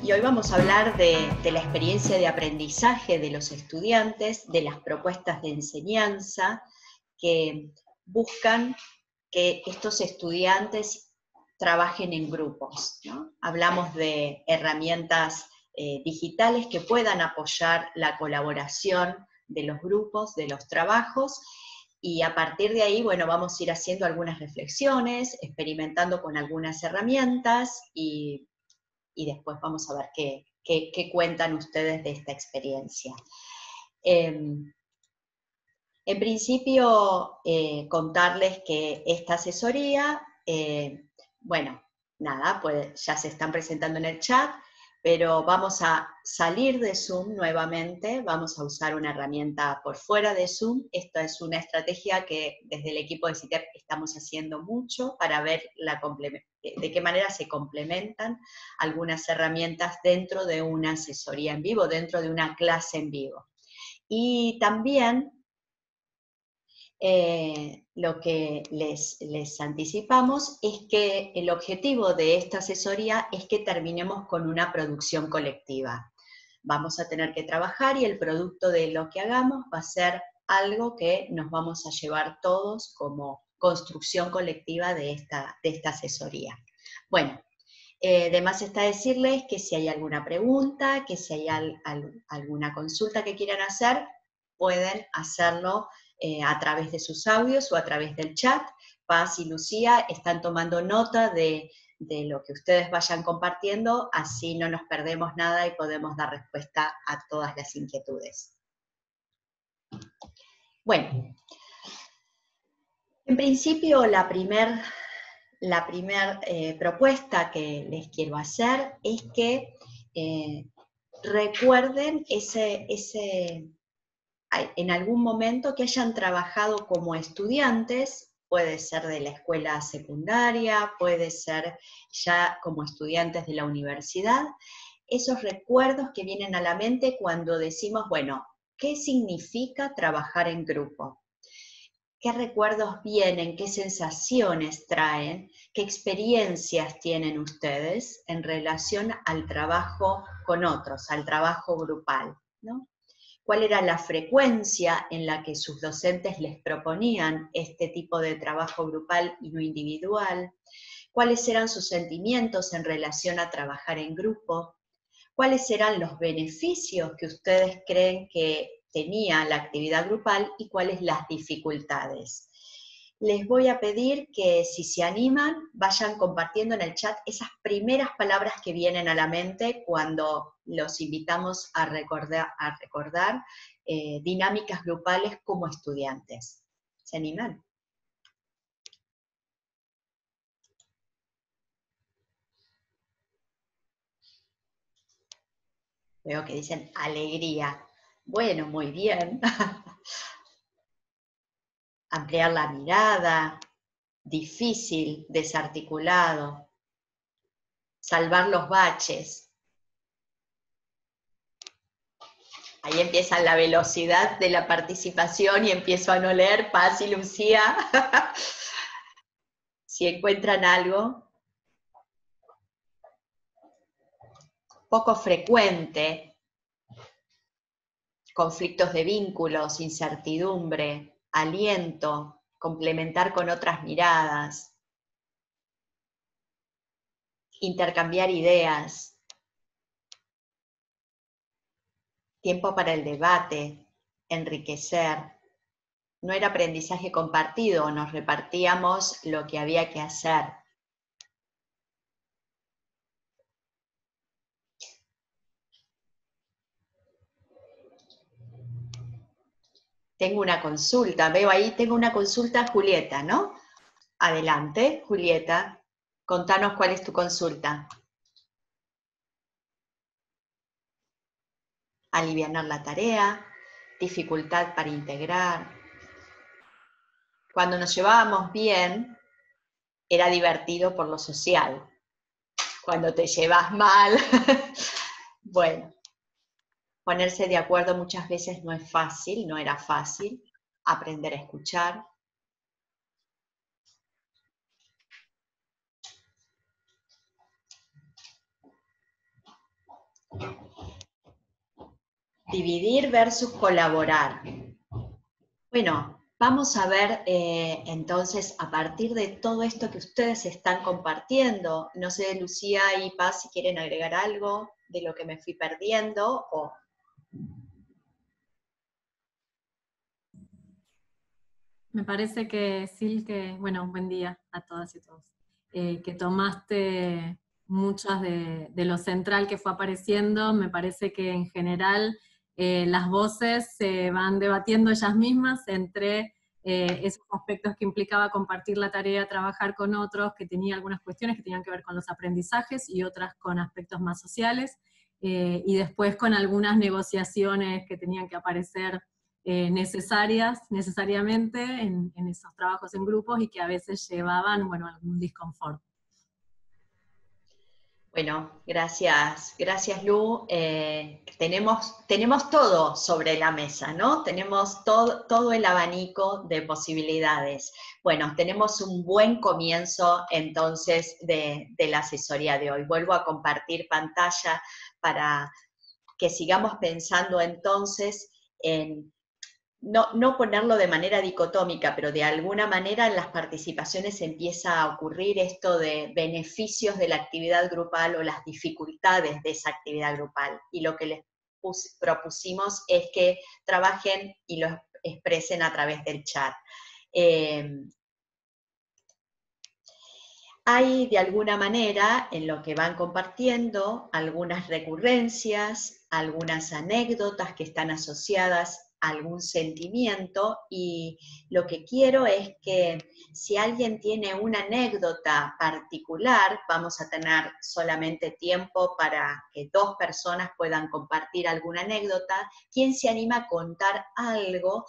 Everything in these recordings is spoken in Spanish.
y hoy vamos a hablar de la experiencia de aprendizaje de los estudiantes, de las propuestas de enseñanza que buscan que estos estudiantes trabajen en grupos, ¿no? Hablamos de herramientas digitales que puedan apoyar la colaboración de los grupos, de los trabajos, y a partir de ahí, bueno, vamos a ir haciendo algunas reflexiones, experimentando con algunas herramientas y después vamos a ver qué cuentan ustedes de esta experiencia. En principio, contarles que esta asesoría, bueno, nada, pues ya se están presentando en el chat, pero vamos a salir de Zoom nuevamente, vamos a usar una herramienta por fuera de Zoom. Esta es una estrategia que desde el equipo de CITEP estamos haciendo mucho para ver de qué manera se complementan algunas herramientas dentro de una asesoría en vivo, dentro de una clase en vivo. Y también lo que les anticipamos es que el objetivo de esta asesoría es que terminemos con una producción colectiva. Vamos a tener que trabajar y el producto de lo que hagamos va a ser algo que nos vamos a llevar todos como construcción colectiva de esta asesoría. Bueno, de más está decirles que si hay alguna pregunta, que si hay alguna consulta que quieran hacer, pueden hacerlo a través de sus audios o a través del chat. Paz y Lucía están tomando nota de lo que ustedes vayan compartiendo, así no nos perdemos nada y podemos dar respuesta a todas las inquietudes. Bueno, en principio la primer propuesta que les quiero hacer es que recuerden en algún momento que hayan trabajado como estudiantes, puede ser de la escuela secundaria, puede ser ya como estudiantes de la universidad, esos recuerdos que vienen a la mente cuando decimos, bueno, ¿qué significa trabajar en grupo? ¿Qué recuerdos vienen? ¿Qué sensaciones traen? ¿Qué experiencias tienen ustedes en relación al trabajo con otros, al trabajo grupal, ¿no? ¿Cuál era la frecuencia en la que sus docentes les proponían este tipo de trabajo grupal y no individual? ¿Cuáles eran sus sentimientos en relación a trabajar en grupo? ¿Cuáles eran los beneficios que ustedes creen que tenía la actividad grupal y cuáles las dificultades? Les voy a pedir que si se animan, vayan compartiendo en el chat esas primeras palabras que vienen a la mente cuando los invitamos a recordar dinámicas grupales como estudiantes. ¿Se animan? Veo que dicen alegría. Bueno, muy bien. Ampliar la mirada, difícil, desarticulado, salvar los baches. Ahí empieza la velocidad de la participación y empiezo a no leer. Paz y Lucía. Si encuentran algo poco frecuente, conflictos de vínculos, incertidumbre, aliento, complementar con otras miradas, intercambiar ideas, tiempo para el debate, enriquecer. No era aprendizaje compartido, nos repartíamos lo que había que hacer. Tengo una consulta, veo ahí, tengo una consulta, Julieta, ¿no? Adelante, Julieta, contanos cuál es tu consulta. Alivianar la tarea, dificultad para integrar. Cuando nos llevábamos bien, era divertido por lo social. Cuando te llevas mal, bueno, ponerse de acuerdo muchas veces no es fácil, no era fácil. Aprender a escuchar. Dividir versus colaborar. Bueno, vamos a ver entonces a partir de todo esto que ustedes están compartiendo. No sé, Lucía y Paz, si quieren agregar algo de lo que me fui perdiendo o... Me parece que, Sil, que, bueno, buen día a todas y todos, que tomaste muchas de lo central que fue apareciendo. Me parece que en general las voces se van debatiendo ellas mismas entre esos aspectos que implicaba compartir la tarea, trabajar con otros, que tenía algunas cuestiones que tenían que ver con los aprendizajes y otras con aspectos más sociales, y después con algunas negociaciones que tenían que aparecer necesariamente en esos trabajos en grupos y que a veces llevaban, bueno, algún disconfort. Bueno, gracias Lu. Tenemos todo sobre la mesa, ¿no? Tenemos todo el abanico de posibilidades. Bueno, tenemos un buen comienzo entonces de la asesoría de hoy. Vuelvo a compartir pantalla para que sigamos pensando entonces en no ponerlo de manera dicotómica, pero de alguna manera en las participaciones empieza a ocurrir esto de beneficios de la actividad grupal o las dificultades de esa actividad grupal. Y lo que les propusimos es que trabajen y lo expresen a través del chat. Hay de alguna manera en lo que van compartiendo algunas recurrencias, algunas anécdotas que están asociadas a algún sentimiento, y lo que quiero es que si alguien tiene una anécdota particular, vamos a tener solamente tiempo para que 2 personas puedan compartir alguna anécdota. ¿Quién se anima a contar algo,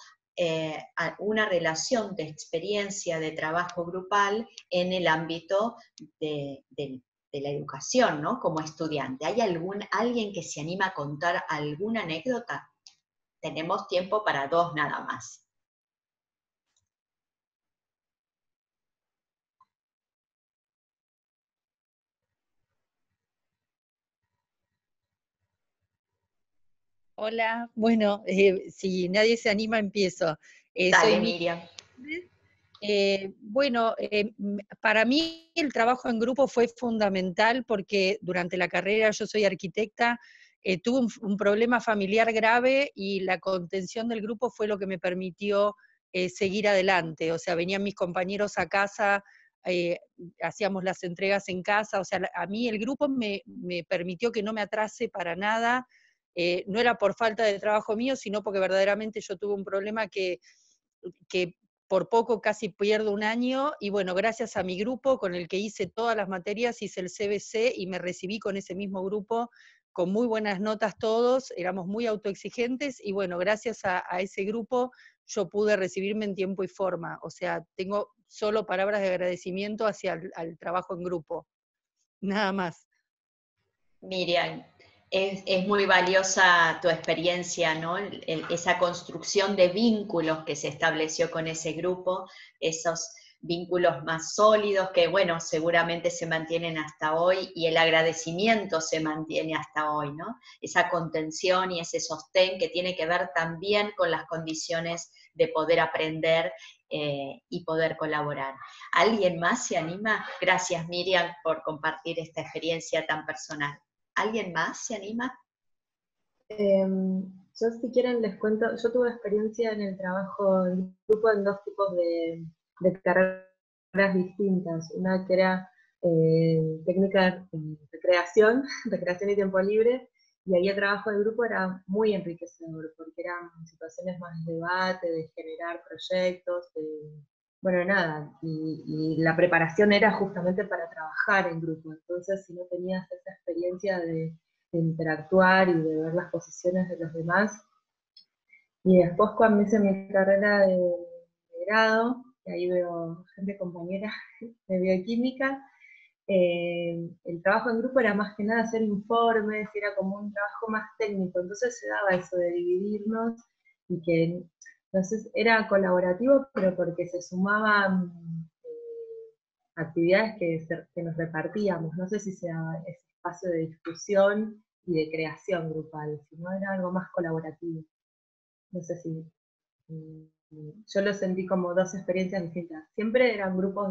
una relación de experiencia de trabajo grupal en el ámbito de la educación, ¿no? Como estudiante? ¿Hay alguien que se anima a contar alguna anécdota? Tenemos tiempo para 2 nada más. Hola, bueno, si nadie se anima, empiezo. Soy Dale, Miriam. Miriam. Bueno, para mí el trabajo en grupo fue fundamental porque durante la carrera, yo soy arquitecta, tuve un problema familiar grave y la contención del grupo fue lo que me permitió seguir adelante. O sea, venían mis compañeros a casa, hacíamos las entregas en casa, o sea, a mí el grupo me permitió que no me atrase para nada. No era por falta de trabajo mío, sino porque verdaderamente yo tuve un problema que por poco casi pierdo un año, y bueno, gracias a mi grupo con el que hice todas las materias, hice el CBC y me recibí con ese mismo grupo, con muy buenas notas todos, éramos muy autoexigentes, y bueno, gracias a ese grupo yo pude recibirme en tiempo y forma. O sea, tengo solo palabras de agradecimiento hacia al trabajo en grupo, nada más. Miriam, es muy valiosa tu experiencia, ¿no? Esa construcción de vínculos que se estableció con ese grupo, esos vínculos más sólidos que, bueno, seguramente se mantienen hasta hoy, y el agradecimiento se mantiene hasta hoy, ¿no? Esa contención y ese sostén que tiene que ver también con las condiciones de poder aprender y poder colaborar. ¿Alguien más se anima? Gracias, Miriam, por compartir esta experiencia tan personal. ¿Alguien más se anima? Yo, si quieren, les cuento. Yo tuve experiencia en el trabajo en grupo en 2 tipos de carreras distintas. Una que era técnica de creación, recreación y tiempo libre, y ahí el trabajo de grupo era muy enriquecedor, porque eran situaciones más de debate, de generar proyectos, bueno, nada, y la preparación era justamente para trabajar en grupo. Entonces, si no tenías esa experiencia de interactuar y de ver las posiciones de los demás. Y después, cuando hice mi carrera de grado, que ahí veo gente compañera de bioquímica, el trabajo en grupo era más que nada hacer informes, era como un trabajo más técnico. Entonces se daba eso de dividirnos, y que entonces era colaborativo, pero porque se sumaban actividades que nos repartíamos. No sé si sea ese espacio de discusión y de creación grupal, sino era algo más colaborativo. No sé si... yo lo sentí como dos experiencias distintas. Siempre eran grupos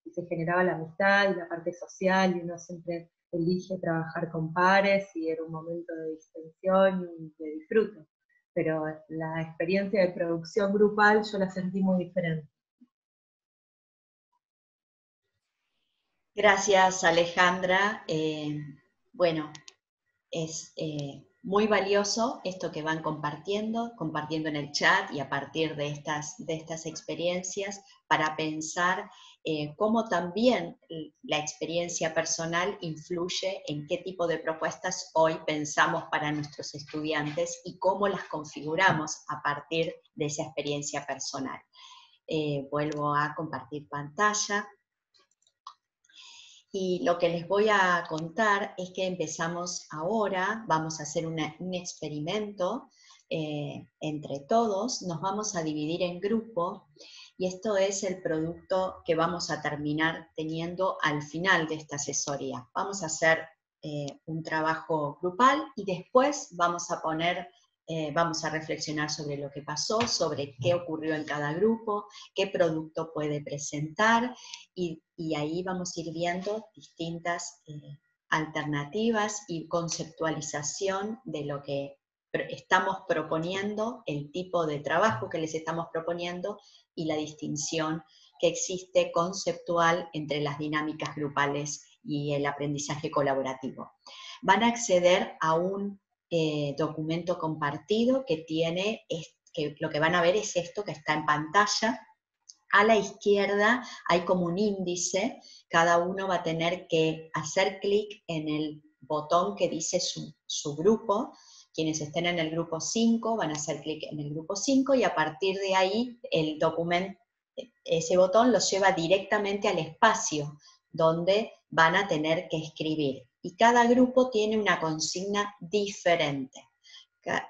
y se generaba la amistad y la parte social, y uno siempre elige trabajar con pares, y era un momento de distensión y de disfrute. Pero la experiencia de producción grupal yo la sentí muy diferente. Gracias, Alejandra. Bueno, es muy valioso esto que van compartiendo en el chat y a partir de estas experiencias para pensar cómo también la experiencia personal influye en qué tipo de propuestas hoy pensamos para nuestros estudiantes y cómo las configuramos a partir de esa experiencia personal. Vuelvo a compartir pantalla. Y lo que les voy a contar es que empezamos ahora, vamos a hacer un experimento entre todos, nos vamos a dividir en grupo, y esto es el producto que vamos a terminar teniendo al final de esta asesoría. Vamos a hacer un trabajo grupal y después vamos a reflexionar sobre lo que pasó, sobre qué ocurrió en cada grupo, qué producto puede presentar, y ahí vamos a ir viendo distintas alternativas y conceptualización de lo que estamos proponiendo, el tipo de trabajo que les estamos proponiendo y la distinción que existe conceptual entre las dinámicas grupales y el aprendizaje colaborativo. Van a acceder a un documento compartido que tiene, que lo que van a ver es esto que está en pantalla. A la izquierda hay como un índice, cada uno va a tener que hacer clic en el botón que dice su grupo. Quienes estén en el grupo 5 van a hacer clic en el grupo 5 y a partir de ahí el documento, ese botón los lleva directamente al espacio donde van a tener que escribir. Y cada grupo tiene una consigna diferente.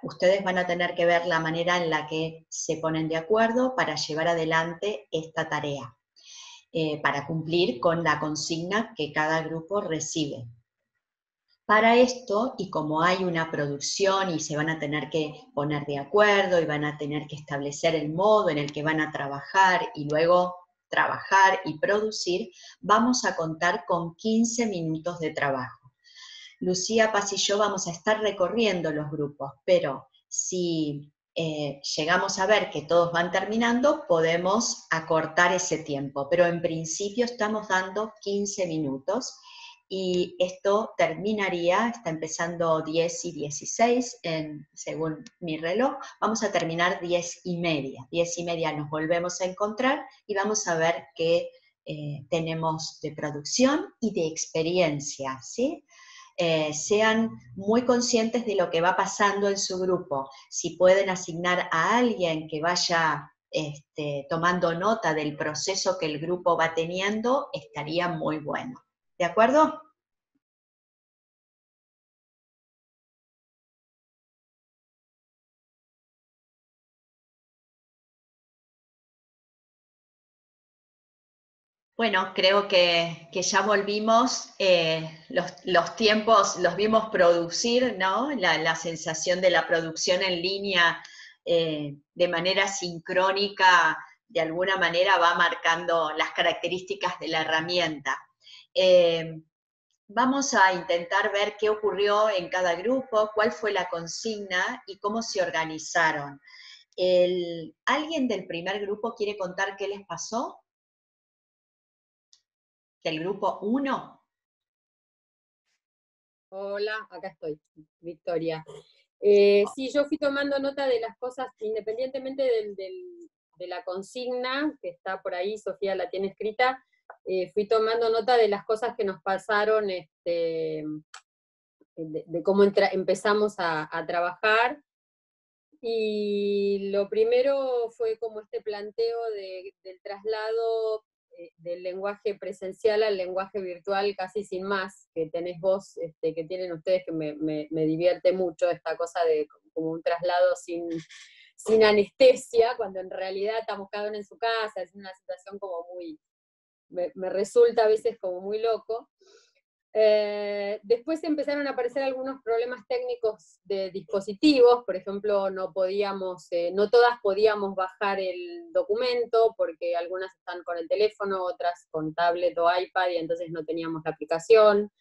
Ustedes van a tener que ver la manera en la que se ponen de acuerdo para llevar adelante esta tarea, para cumplir con la consigna que cada grupo recibe. Para esto, y como hay una producción y se van a tener que poner de acuerdo y van a tener que establecer el modo en el que van a trabajar y luego trabajar y producir, vamos a contar con 15 minutos de trabajo. Lucía Paz y yo vamos a estar recorriendo los grupos, pero si llegamos a ver que todos van terminando, podemos acortar ese tiempo, pero en principio estamos dando 15 minutos, y esto terminaría, está empezando 10 y 16, según mi reloj, vamos a terminar 10 y media. 10 y media nos volvemos a encontrar y vamos a ver qué tenemos de producción y de experiencia, ¿sí? Sean muy conscientes de lo que va pasando en su grupo. Si pueden asignar a alguien que vaya tomando nota del proceso que el grupo va teniendo, estaría muy bueno. ¿De acuerdo? Bueno, creo que ya volvimos, los tiempos los vimos producir, ¿no? La sensación de la producción en línea de manera sincrónica, de alguna manera va marcando las características de la herramienta. Vamos a intentar ver qué ocurrió en cada grupo, cuál fue la consigna y cómo se organizaron. ¿Alguien del primer grupo quiere contar qué les pasó? ¿Del grupo 1? Hola, acá estoy, Victoria. Sí, yo fui tomando nota de las cosas, independientemente de la consigna, que está por ahí, Sofía la tiene escrita, fui tomando nota de las cosas que nos pasaron, de cómo empezamos a trabajar. Y lo primero fue como este planteo del traslado del lenguaje presencial al lenguaje virtual casi sin más, que tenés vos, que tienen ustedes, que me divierte mucho esta cosa de como un traslado sin anestesia, cuando en realidad estamos cada uno en su casa, es una situación como muy, me resulta a veces como muy loco. Después empezaron a aparecer algunos problemas técnicos de dispositivos, por ejemplo, no todas podíamos bajar el documento, porque algunas están con el teléfono, otras con tablet o iPad, y entonces no teníamos la aplicación.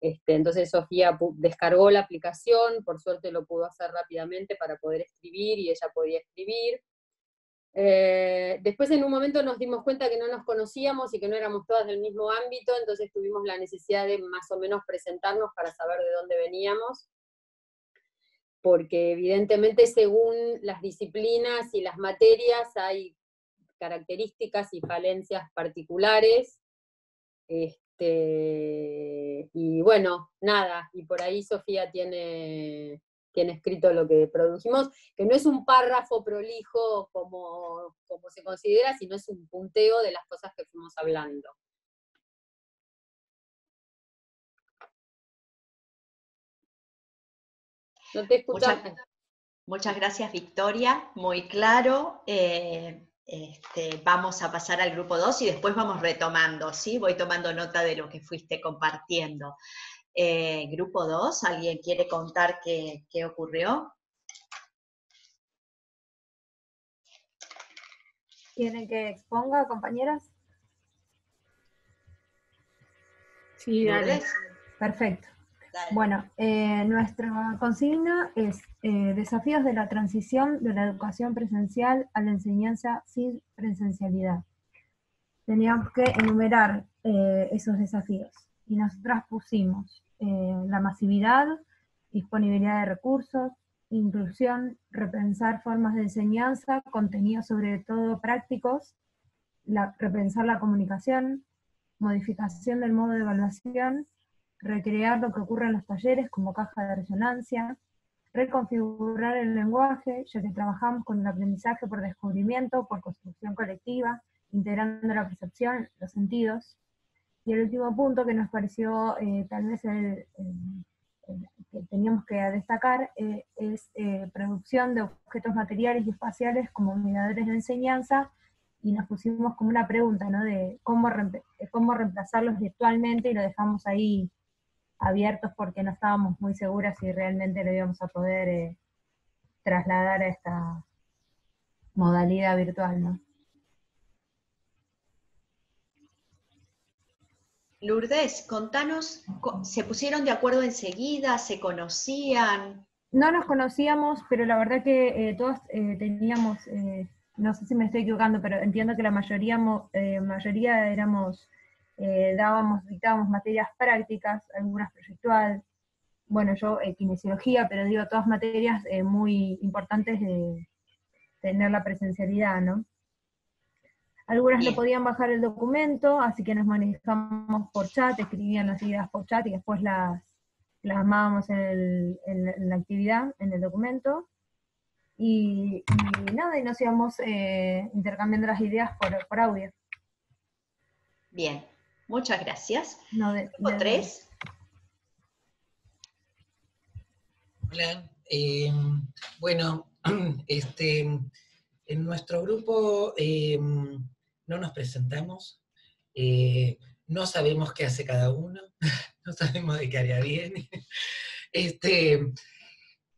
Entonces Sofía descargó la aplicación, por suerte lo pudo hacer rápidamente para poder escribir, y ella podía escribir. Después en un momento nos dimos cuenta que no nos conocíamos y que no éramos todas del mismo ámbito, entonces tuvimos la necesidad de más o menos presentarnos para saber de dónde veníamos, porque evidentemente según las disciplinas y las materias hay características y falencias particulares. Y bueno, nada, y por ahí Sofía tiene escrito lo que produjimos, que no es un párrafo prolijo como se considera, sino es un punteo de las cosas que fuimos hablando. No te escuchas. Muchas gracias, Victoria, muy claro. Vamos a pasar al grupo 2 y después vamos retomando, ¿sí? Voy tomando nota de lo que fuiste compartiendo. Grupo 2, ¿alguien quiere contar qué ocurrió? ¿Quieren que exponga, compañeras? Sí, dale. Perfecto. Dale. Bueno, nuestra consigna es desafíos de la transición de la educación presencial a la enseñanza sin presencialidad. Teníamos que enumerar esos desafíos y nosotras pusimos la masividad, disponibilidad de recursos, inclusión, repensar formas de enseñanza, contenidos sobre todo prácticos, repensar la comunicación, modificación del modo de evaluación, recrear lo que ocurre en los talleres como caja de resonancia, reconfigurar el lenguaje, ya que trabajamos con el aprendizaje por descubrimiento, por construcción colectiva, integrando la percepción, los sentidos. Y el último punto que nos pareció tal vez que teníamos que destacar es producción de objetos materiales y espaciales como miradores de enseñanza, y nos pusimos como una pregunta, ¿no?, de cómo reemplazarlos virtualmente, y lo dejamos ahí abiertos porque no estábamos muy seguras si realmente lo íbamos a poder trasladar a esta modalidad virtual, ¿no? Lourdes, contanos, ¿se pusieron de acuerdo enseguida? ¿Se conocían? No nos conocíamos, pero la verdad que todas teníamos, no sé si me estoy equivocando, pero entiendo que la mayoría éramos, dictábamos materias prácticas, algunas proyectual, bueno, yo kinesiología, pero digo, todas materias muy importantes de tener la presencialidad, ¿no? Algunas no podían bajar el documento, así que nos manejamos por chat, escribían las ideas por chat y después las armábamos en la actividad, en el documento. Y nada, y nos íbamos intercambiando las ideas por audio. Bien, muchas gracias. Grupo 3. Hola, bueno, en nuestro grupo no nos presentamos, no sabemos qué hace cada uno, no sabemos de qué área viene,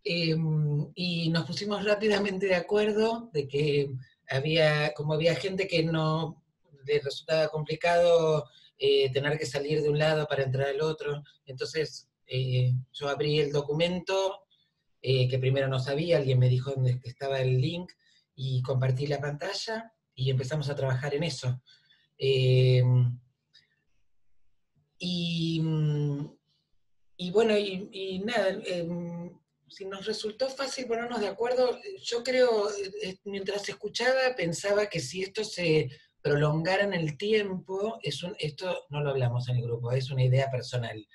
y nos pusimos rápidamente de acuerdo de que como había gente que no le resultaba complicado tener que salir de un lado para entrar al otro, entonces yo abrí el documento, que primero no sabía, alguien me dijo dónde estaba el link, y compartí la pantalla, y empezamos a trabajar en eso. Y bueno, y nada, si nos resultó fácil ponernos de acuerdo, yo creo, mientras escuchaba, pensaba que si esto se prolongara en el tiempo, esto no lo hablamos en el grupo, es una idea personal.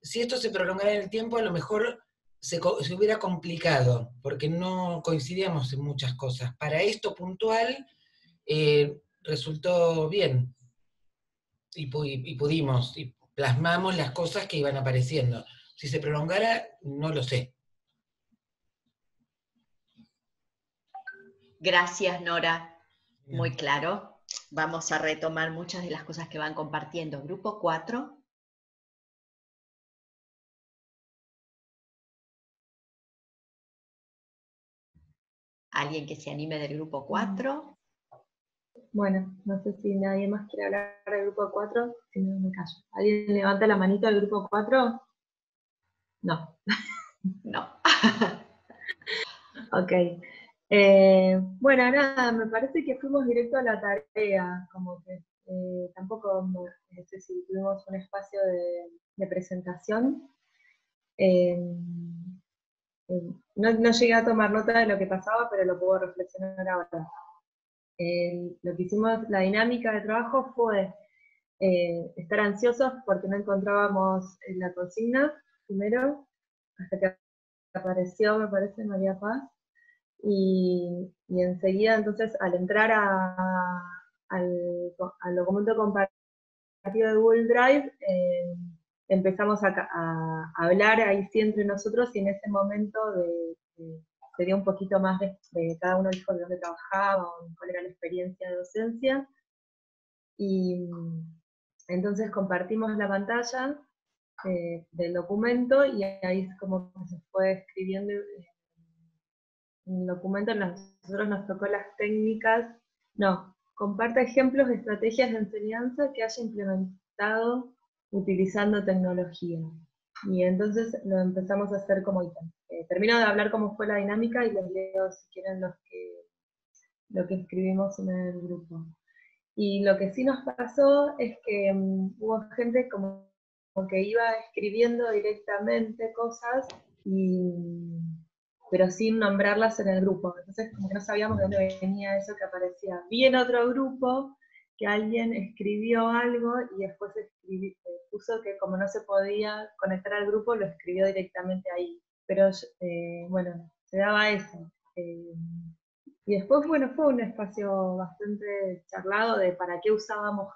Si esto se prolongara en el tiempo, a lo mejor se hubiera complicado, porque no coincidíamos en muchas cosas. Para esto puntual, resultó bien, y pudimos, y plasmamos las cosas que iban apareciendo. Si se prolongara, no lo sé. Gracias, Nora. Muy claro. Vamos a retomar muchas de las cosas que van compartiendo. Grupo 4. ¿Alguien que se anime del grupo 4? Bueno, no sé si nadie más quiere hablar del grupo 4, si no me callo. ¿Alguien levanta la manito del grupo 4? No. No. Ok. Bueno, nada, me parece que fuimos directo a la tarea, como que tampoco no sé si tuvimos un espacio de presentación. No llegué a tomar nota de lo que pasaba, pero lo puedo reflexionar ahora. Lo que hicimos, la dinámica de trabajo fue estar ansiosos porque no encontrábamos la consigna, primero, hasta que apareció, me parece, María Paz, y enseguida, entonces, al entrar al documento compartido de Google Drive, empezamos a hablar ahí sí entre nosotros, y en ese momento se dio un poquito más de cada uno dijo de dónde trabajaba, cuál era la experiencia de docencia, y entonces compartimos la pantalla del documento, y ahí es como que se fue escribiendo un documento. Nosotros nos tocó las técnicas, comparte ejemplos de estrategias de enseñanza que haya implementado utilizando tecnología. Y entonces lo empezamos a hacer como ítem. Termino de hablar cómo fue la dinámica y les leo si quieren lo que escribimos en el grupo. Y lo que sí nos pasó es que hubo gente como que iba escribiendo directamente cosas, pero sin nombrarlas en el grupo. Entonces como que no sabíamos de dónde venía eso que aparecía. Vi en otro grupo que alguien escribió algo y después puso que como no se podía conectar al grupo, lo escribió directamente ahí. Pero bueno, se daba eso. Y después, bueno, fue un espacio bastante charlado de para qué usábamos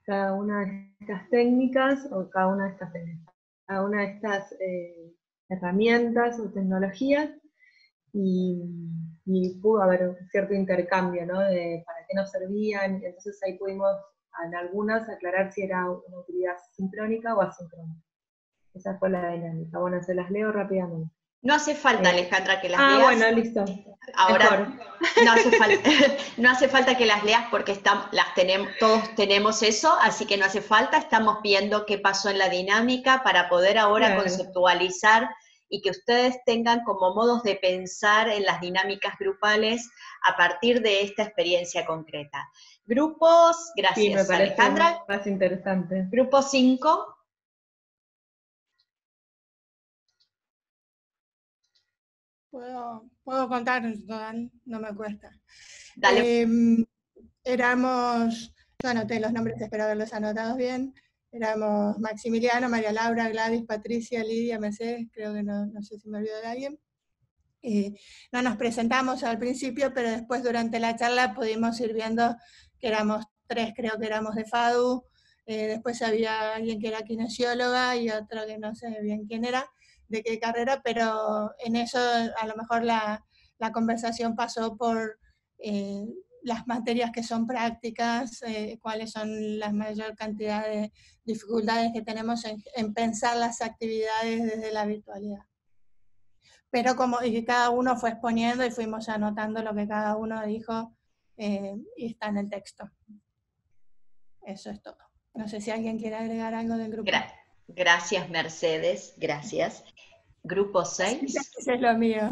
cada una de estas técnicas, o cada una de estas herramientas o tecnologías, y pudo haber un cierto intercambio, ¿no? De para qué nos servían, y entonces ahí pudimos en algunas aclarar si era una utilidad sincrónica o asincrónica. Esa fue la dinámica. Bueno, se las leo rápidamente. No hace falta, Alejandra, que las leas. Bueno, listo. Ahora, no hace falta que las leas porque todos tenemos eso, así que no hace falta. Estamos viendo qué pasó en la dinámica para poder ahora conceptualizar y que ustedes tengan como modos de pensar en las dinámicas grupales a partir de esta experiencia concreta. Grupos, gracias, sí, me parece Alejandra. Más interesante. Grupo 5. Puedo contar, no me cuesta. Dale. Yo anoté los nombres, espero haberlos anotado bien. Éramos Maximiliano, María Laura, Gladys, Patricia, Lidia, Mercedes, creo que no sé si me olvido de alguien. No nos presentamos al principio, pero después durante la charla pudimos ir viendo que éramos 3, creo que éramos de FADU, después había alguien que era kinesióloga y otro que no sé bien quién era, de qué carrera, pero en eso a lo mejor la conversación pasó por las materias que son prácticas, cuáles son la mayor cantidad de dificultades que tenemos en pensar las actividades desde la virtualidad. Pero y cada uno fue exponiendo y fuimos anotando lo que cada uno dijo y está en el texto. Eso es todo. No sé si alguien quiere agregar algo del grupo. Gracias, Mercedes, gracias. Grupo 6. Eso es lo mío.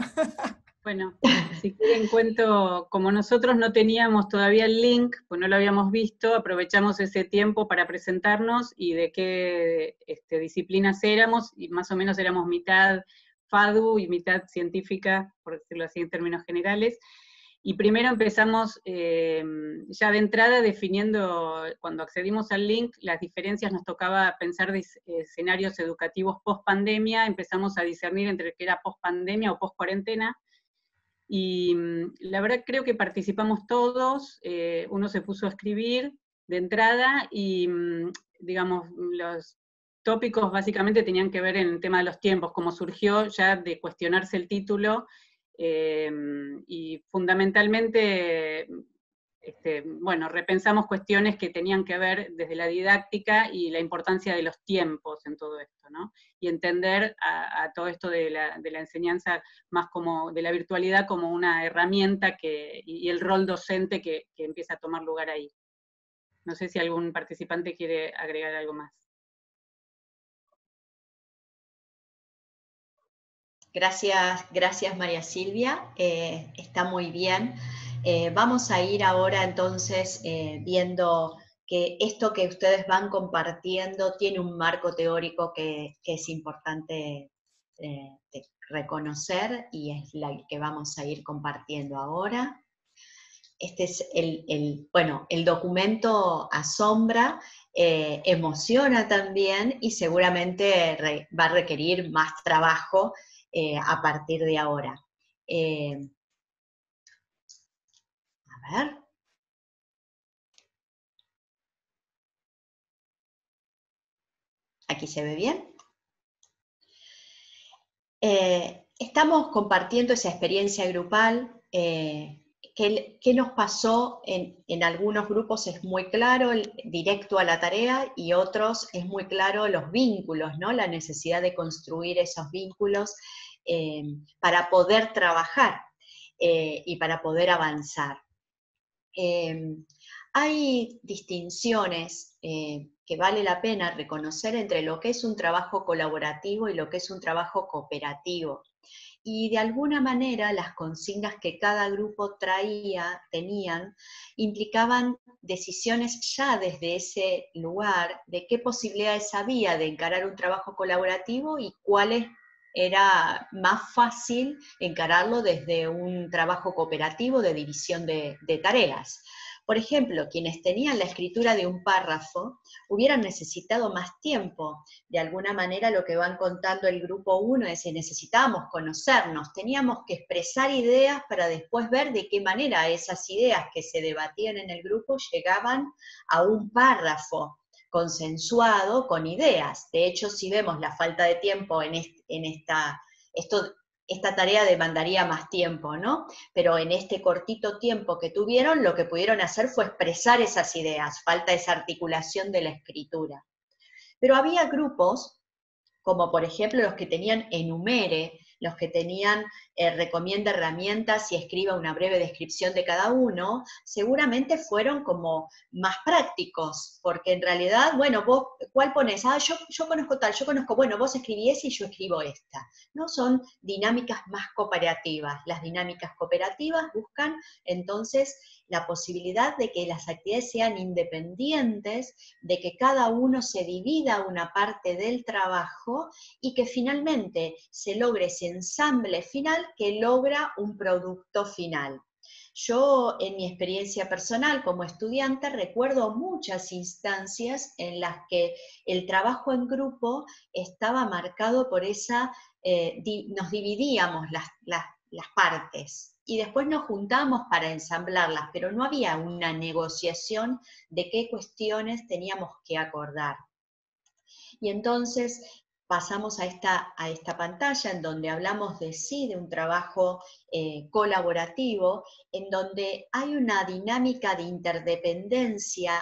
Bueno, si quieren cuento, como nosotros no teníamos todavía el link, pues no lo habíamos visto, aprovechamos ese tiempo para presentarnos y de qué disciplinas éramos, y más o menos éramos mitad FADU y mitad científica, por decirlo así en términos generales. Y primero empezamos ya de entrada definiendo, cuando accedimos al link, las diferencias, nos tocaba pensar de escenarios educativos post-pandemia, empezamos a discernir entre qué era post-pandemia o post-cuarentena, y la verdad creo que participamos todos, uno se puso a escribir de entrada, y digamos, los tópicos básicamente tenían que ver en el tema de los tiempos, como surgió ya de cuestionarse el título, y fundamentalmente bueno, repensamos cuestiones que tenían que ver desde la didáctica y la importancia de los tiempos en todo esto, ¿no? Y entender a todo esto de la enseñanza más como, de la virtualidad como una herramienta y el rol docente que empieza a tomar lugar ahí. No sé si algún participante quiere agregar algo más. Gracias María Silvia, está muy bien. Vamos a ir ahora entonces viendo que esto que ustedes van compartiendo tiene un marco teórico que es importante reconocer, y es el que vamos a ir compartiendo ahora. Este es el documento asombra, emociona también, y seguramente va a requerir más trabajo a partir de ahora. A ver. ¿Aquí se ve bien? Estamos compartiendo esa experiencia grupal. ¿Qué nos pasó? En algunos grupos es muy claro, directo a la tarea, y otros es muy claro los vínculos, ¿no? La necesidad de construir esos vínculos para poder trabajar y para poder avanzar. Hay distinciones que vale la pena reconocer entre lo que es un trabajo colaborativo y lo que es un trabajo cooperativo. Y de alguna manera las consignas que cada grupo tenían, implicaban decisiones ya desde ese lugar de qué posibilidades había de encarar un trabajo colaborativo y cuáles era más fácil encararlo desde un trabajo cooperativo de división de tareas. Por ejemplo, quienes tenían la escritura de un párrafo hubieran necesitado más tiempo. De alguna manera lo que van contando el grupo 1 es que necesitábamos conocernos, teníamos que expresar ideas para después ver de qué manera esas ideas que se debatían en el grupo llegaban a un párrafo consensuado con ideas. De hecho, si vemos la falta de tiempo esta tarea demandaría más tiempo, ¿no? Pero en este cortito tiempo que tuvieron, lo que pudieron hacer fue expresar esas ideas, falta esa articulación de la escritura. Pero había grupos, como por ejemplo los que tenían enumere, los que tenían recomienda herramientas y escriba una breve descripción de cada uno, seguramente fueron como más prácticos, porque en realidad, bueno, vos, ¿cuál pones? Ah, yo conozco tal, yo conozco, bueno, vos escribí esa y yo escribo esta. ¿No? Son dinámicas más cooperativas. Las dinámicas cooperativas buscan entonces la posibilidad de que las actividades sean independientes, de que cada uno se divida una parte del trabajo y que finalmente se logre ese ensamble final que logra un producto final. Yo, en mi experiencia personal como estudiante, recuerdo muchas instancias en las que el trabajo en grupo estaba marcado por esa, nos dividíamos las partes, y después nos juntábamos para ensamblarlas, pero no había una negociación de qué cuestiones teníamos que acordar. Y entonces pasamos a esta pantalla en donde hablamos de un trabajo colaborativo, en donde hay una dinámica de interdependencia,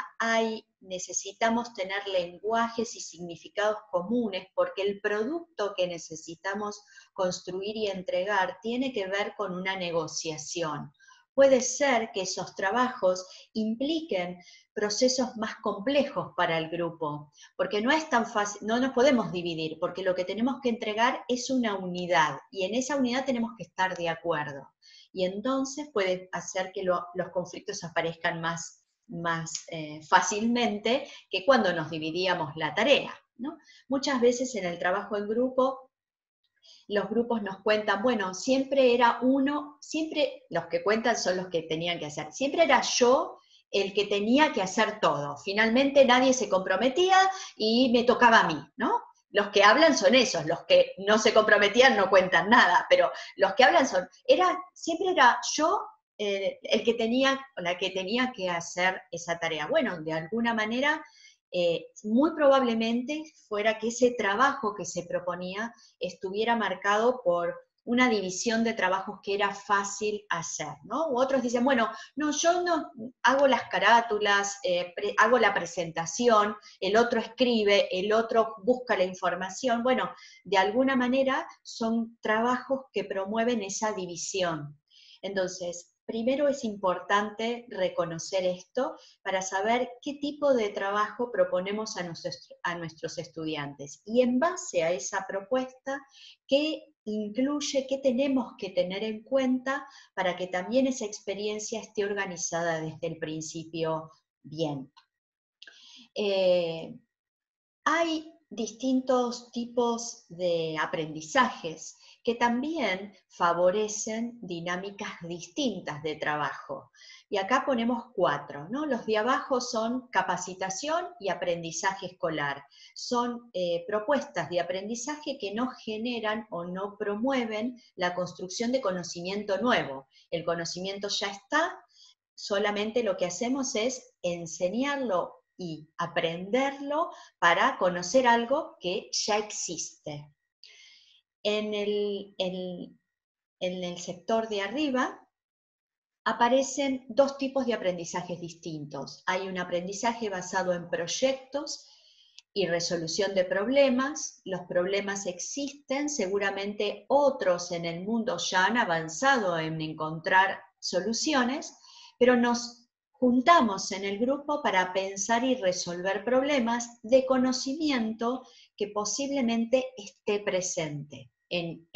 necesitamos tener lenguajes y significados comunes, porque el producto que necesitamos construir y entregar tiene que ver con una negociación. Puede ser que esos trabajos impliquen procesos más complejos para el grupo, porque no es tan fácil, no nos podemos dividir, porque lo que tenemos que entregar es una unidad, y en esa unidad tenemos que estar de acuerdo. Y entonces puede hacer que los conflictos aparezcan más fácilmente que cuando nos dividíamos la tarea, ¿no? Muchas veces en el trabajo en grupo, los grupos nos cuentan, bueno, siempre era siempre los que cuentan son los que tenían que hacer, siempre era yo el que tenía que hacer todo, finalmente nadie se comprometía y me tocaba a mí, ¿no? Los que hablan son esos, los que no se comprometían no cuentan nada, pero los que hablan siempre era yo el que tenía, o la que tenía que hacer esa tarea. Bueno, de alguna manera, muy probablemente fuera que ese trabajo que se proponía estuviera marcado por una división de trabajos que era fácil hacer, ¿no? U otros dicen, bueno, no, yo no hago las carátulas, hago la presentación, el otro escribe, el otro busca la información. Bueno, de alguna manera son trabajos que promueven esa división. Entonces, primero es importante reconocer esto para saber qué tipo de trabajo proponemos a nuestros estudiantes. Y en base a esa propuesta, ¿qué incluye, qué tenemos que tener en cuenta para que también esa experiencia esté organizada desde el principio bien? Hay distintos tipos de aprendizajes que también favorecen dinámicas distintas de trabajo. Y acá ponemos 4, ¿no? Los de abajo son capacitación y aprendizaje escolar. Son propuestas de aprendizaje que no generan o no promueven la construcción de conocimiento nuevo. El conocimiento ya está, solamente lo que hacemos es enseñarlo y aprenderlo para conocer algo que ya existe. En el sector de arriba aparecen 2 tipos de aprendizajes distintos. Hay un aprendizaje basado en proyectos y resolución de problemas. Los problemas existen, seguramente otros en el mundo ya han avanzado en encontrar soluciones, pero nos juntamos en el grupo para pensar y resolver problemas de conocimiento que posiblemente esté presente en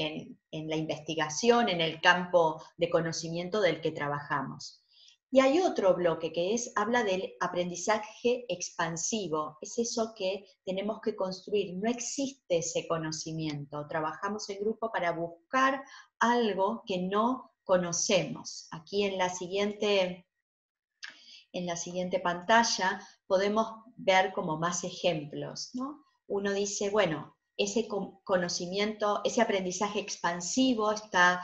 la investigación, en el campo de conocimiento del que trabajamos. Y hay otro bloque que habla del aprendizaje expansivo, es eso que tenemos que construir, no existe ese conocimiento, trabajamos en grupo para buscar algo que no conocemos. Aquí en la siguiente pantalla podemos ver como más ejemplos, ¿no? Uno dice, bueno, ese conocimiento, ese aprendizaje expansivo está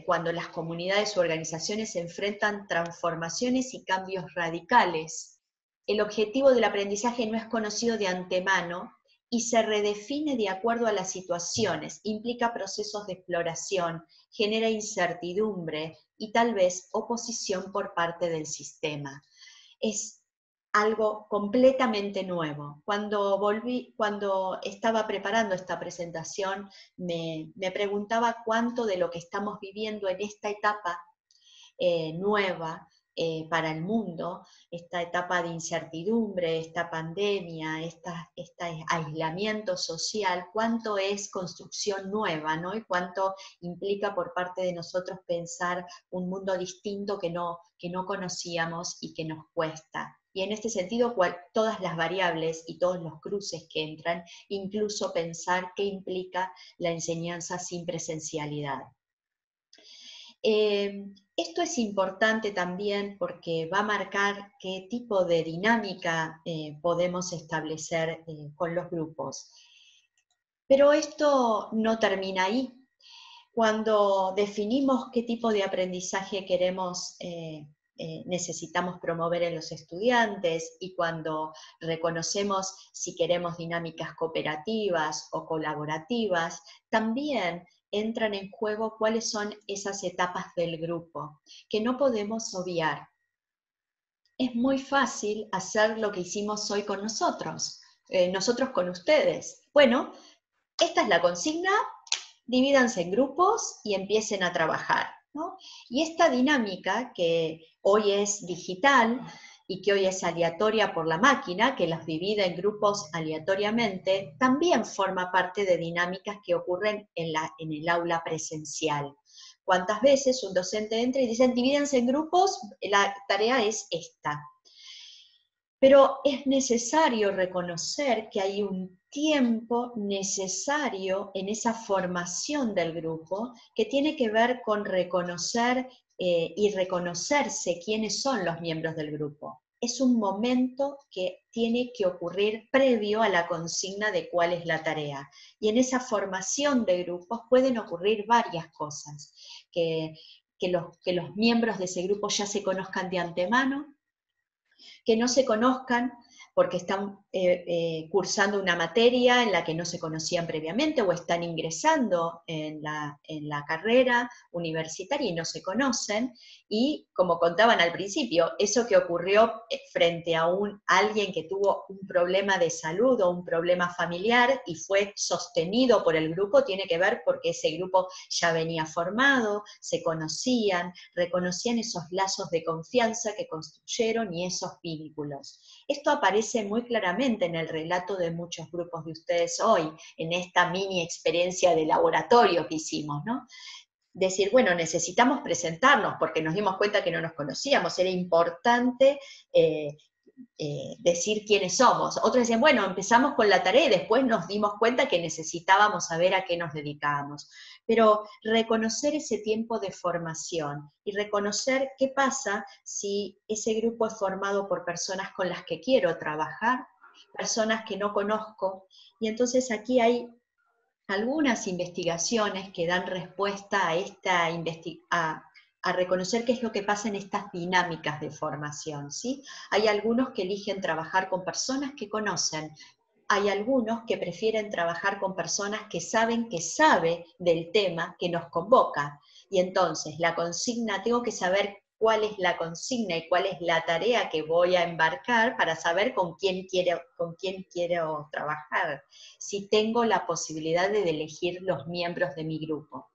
cuando las comunidades u organizaciones se enfrentan transformaciones y cambios radicales. El objetivo del aprendizaje no es conocido de antemano y se redefine de acuerdo a las situaciones, implica procesos de exploración, genera incertidumbre y tal vez oposición por parte del sistema. Es algo completamente nuevo. Cuando estaba preparando esta presentación, me preguntaba cuánto de lo que estamos viviendo en esta etapa nueva para el mundo, esta etapa de incertidumbre, esta pandemia, este aislamiento social, cuánto es construcción nueva, ¿no? Y cuánto implica por parte de nosotros pensar un mundo distinto que no conocíamos y que nos cuesta. Y en este sentido, todas las variables y todos los cruces que entran, incluso pensar qué implica la enseñanza sin presencialidad. Esto es importante también porque va a marcar qué tipo de dinámica podemos establecer con los grupos. Pero esto no termina ahí. Cuando definimos qué tipo de aprendizaje necesitamos promover en los estudiantes y cuando reconocemos si queremos dinámicas cooperativas o colaborativas, también entran en juego cuáles son esas etapas del grupo, que no podemos obviar. Es muy fácil hacer lo que hicimos hoy con nosotros con ustedes. Bueno, esta es la consigna, divídanse en grupos y empiecen a trabajar, ¿no? Y esta dinámica que hoy es digital y que hoy es aleatoria por la máquina, que los divide en grupos aleatoriamente, también forma parte de dinámicas que ocurren en el aula presencial. ¿Cuántas veces un docente entra y dice, divídense en grupos, la tarea es esta? Pero es necesario reconocer que hay un tiempo necesario en esa formación del grupo que tiene que ver con reconocer y reconocerse quiénes son los miembros del grupo. Es un momento que tiene que ocurrir previo a la consigna de cuál es la tarea. Y en esa formación de grupos pueden ocurrir varias cosas. Que los miembros de ese grupo ya se conozcan de antemano, que no se conozcan porque están cursando una materia en la que no se conocían previamente o están ingresando en la carrera universitaria y no se conocen, y como contaban al principio, eso que ocurrió frente a alguien que tuvo un problema de salud o un problema familiar y fue sostenido por el grupo, tiene que ver porque ese grupo ya venía formado, se conocían, reconocían esos lazos de confianza que construyeron y esos vínculos. Esto aparece muy claramente en el relato de muchos grupos de ustedes hoy, en esta mini experiencia de laboratorio que hicimos, ¿no? Decir, bueno, necesitamos presentarnos porque nos dimos cuenta que no nos conocíamos, era importante decir quiénes somos. Otros decían, bueno, empezamos con la tarea y después nos dimos cuenta que necesitábamos saber a qué nos dedicábamos. Pero reconocer ese tiempo de formación y reconocer qué pasa si ese grupo es formado por personas con las que quiero trabajar, personas que no conozco, y entonces aquí hay algunas investigaciones que dan respuesta a reconocer qué es lo que pasa en estas dinámicas de formación, ¿sí? Hay algunos que eligen trabajar con personas que conocen, hay algunos que prefieren trabajar con personas que saben del tema que nos convoca, y entonces la consigna, tengo que saber cuál es la consigna y cuál es la tarea que voy a embarcar para saber con quién quiero trabajar, si tengo la posibilidad de elegir los miembros de mi grupo.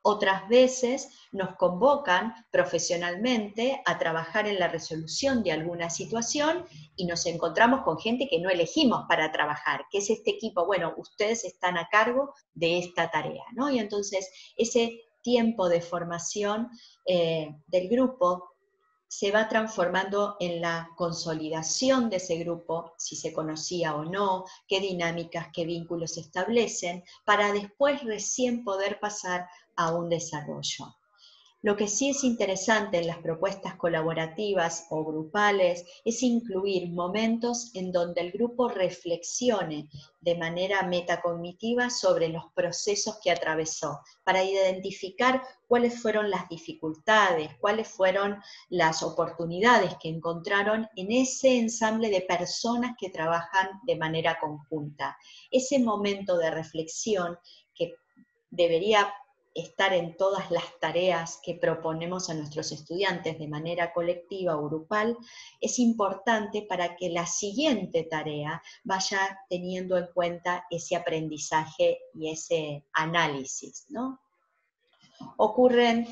Otras veces nos convocan profesionalmente a trabajar en la resolución de alguna situación y nos encontramos con gente que no elegimos para trabajar, que es este equipo, bueno, ustedes están a cargo de esta tarea, ¿no? Y entonces ese tiempo de formación del grupo se va transformando en la consolidación de ese grupo, si se conocía o no, qué dinámicas, qué vínculos se establecen, para después recién poder pasar a un desarrollo. Lo que sí es interesante en las propuestas colaborativas o grupales es incluir momentos en donde el grupo reflexione de manera metacognitiva sobre los procesos que atravesó, para identificar cuáles fueron las dificultades, cuáles fueron las oportunidades que encontraron en ese ensamble de personas que trabajan de manera conjunta. Ese momento de reflexión que debería estar en todas las tareas que proponemos a nuestros estudiantes de manera colectiva o grupal, es importante para que la siguiente tarea vaya teniendo en cuenta ese aprendizaje y ese análisis, ¿no? Ocurren,